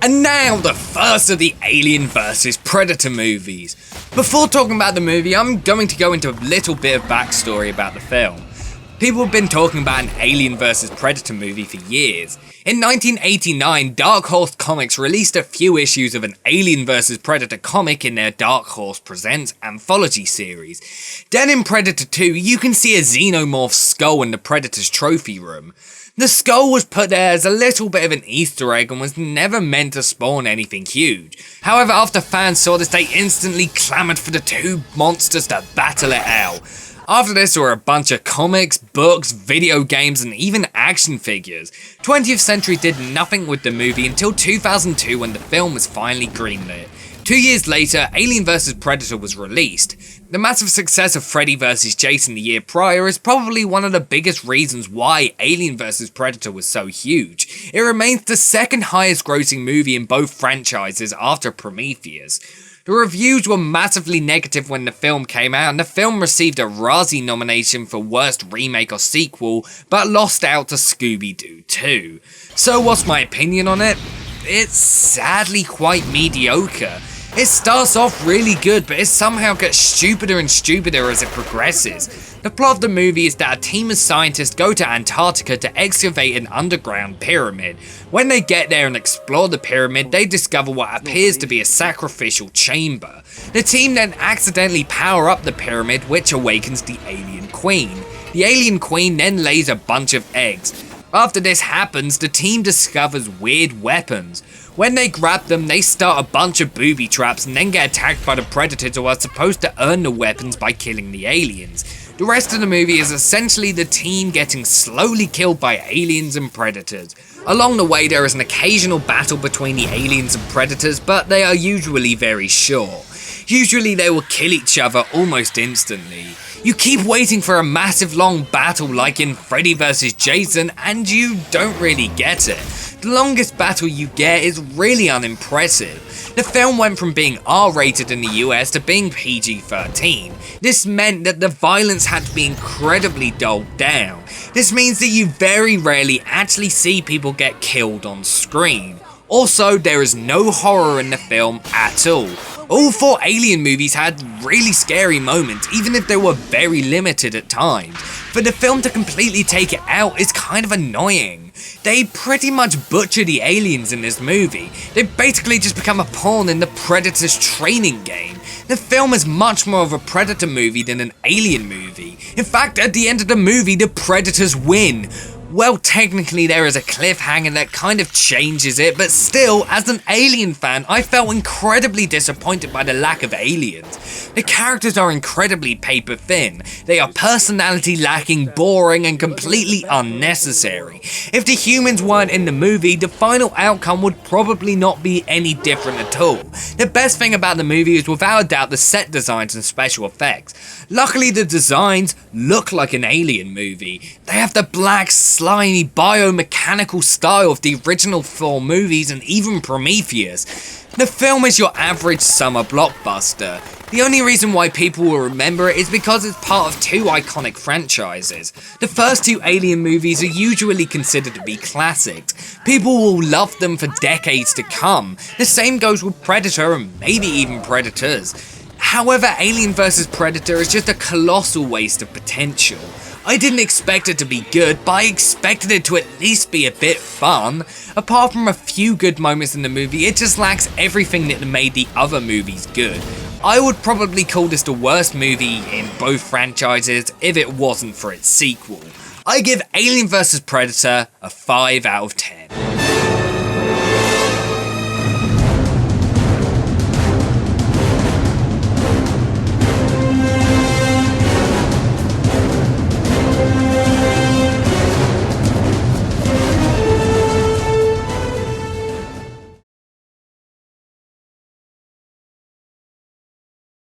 And now, the first of the Alien vs Predator movies. Before talking about the movie, I'm going to go into a little bit of backstory about the film. People have been talking about an Alien vs Predator movie for years. In 1989, Dark Horse Comics released a few issues of an Alien vs Predator comic in their Dark Horse Presents anthology series. Then in Predator 2, you can see a xenomorph skull in the Predator's trophy room. The skull was put there as a little bit of an Easter egg and was never meant to spawn anything huge. However, after fans saw this, they instantly clamoured for the two monsters to battle it out. After this, there were a bunch of comics, books, video games, and even action figures. 20th Century did nothing with the movie until 2002 when the film was finally greenlit. 2 years later, Alien vs Predator was released. The massive success of Freddy vs Jason the year prior is probably one of the biggest reasons why Alien vs Predator was so huge. It remains the second highest grossing movie in both franchises after Prometheus. The reviews were massively negative when the film came out, and the film received a Razzie nomination for Worst Remake or Sequel, but lost out to Scooby-Doo 2. So what's my opinion on it? It's sadly quite mediocre. It starts off really good, but it somehow gets stupider and stupider as it progresses. The plot of the movie is that a team of scientists go to Antarctica to excavate an underground pyramid. When they get there and explore the pyramid, they discover what appears to be a sacrificial chamber. The team then accidentally power up the pyramid, which awakens the alien queen. The alien queen then lays a bunch of eggs. After this happens, the team discovers weird weapons. When they grab them, they start a bunch of booby traps and then get attacked by the predators who are supposed to earn the weapons by killing the aliens. The rest of the movie is essentially the team getting slowly killed by aliens and predators. Along the way, there is an occasional battle between the aliens and predators, but they are usually very short. Usually they will kill each other almost instantly. You keep waiting for a massive long battle like in Freddy vs Jason and you don't really get it. The longest battle you get is really unimpressive. The film went from being R-rated in the US to being PG-13. This meant that the violence had to be incredibly dulled down. This means that you very rarely actually see people get killed on screen. Also, there is no horror in the film at all. All four Alien movies had really scary moments, even if they were very limited at times. For the film to completely take it out is kind of annoying. They pretty much butcher the aliens in this movie. They basically just become a pawn in the Predator's training game. The film is much more of a Predator movie than an Alien movie. In fact, at the end of the movie, the Predators win. Well, technically there is a cliffhanger that kind of changes it, but still, as an Alien fan, I felt incredibly disappointed by the lack of aliens. The characters are incredibly paper thin. They are personality lacking, boring, and completely unnecessary. If the humans weren't in the movie, the final outcome would probably not be any different at all. The best thing about the movie is without a doubt the set designs and special effects. Luckily, the designs look like an Alien movie. They have the black, slimy, biomechanical style of the original 4 movies and even Prometheus. The film is your average summer blockbuster. The only reason why people will remember it is because it's part of 2 iconic franchises. The first 2 Alien movies are usually considered to be classics. People will love them for decades to come. The same goes with Predator and maybe even Predators. However, Alien vs Predator is just a colossal waste of potential. I didn't expect it to be good, but I expected it to at least be a bit fun. Apart from a few good moments in the movie, it just lacks everything that made the other movies good. I would probably call this the worst movie in both franchises if it wasn't for its sequel. I give Alien vs Predator a 5 out of 10.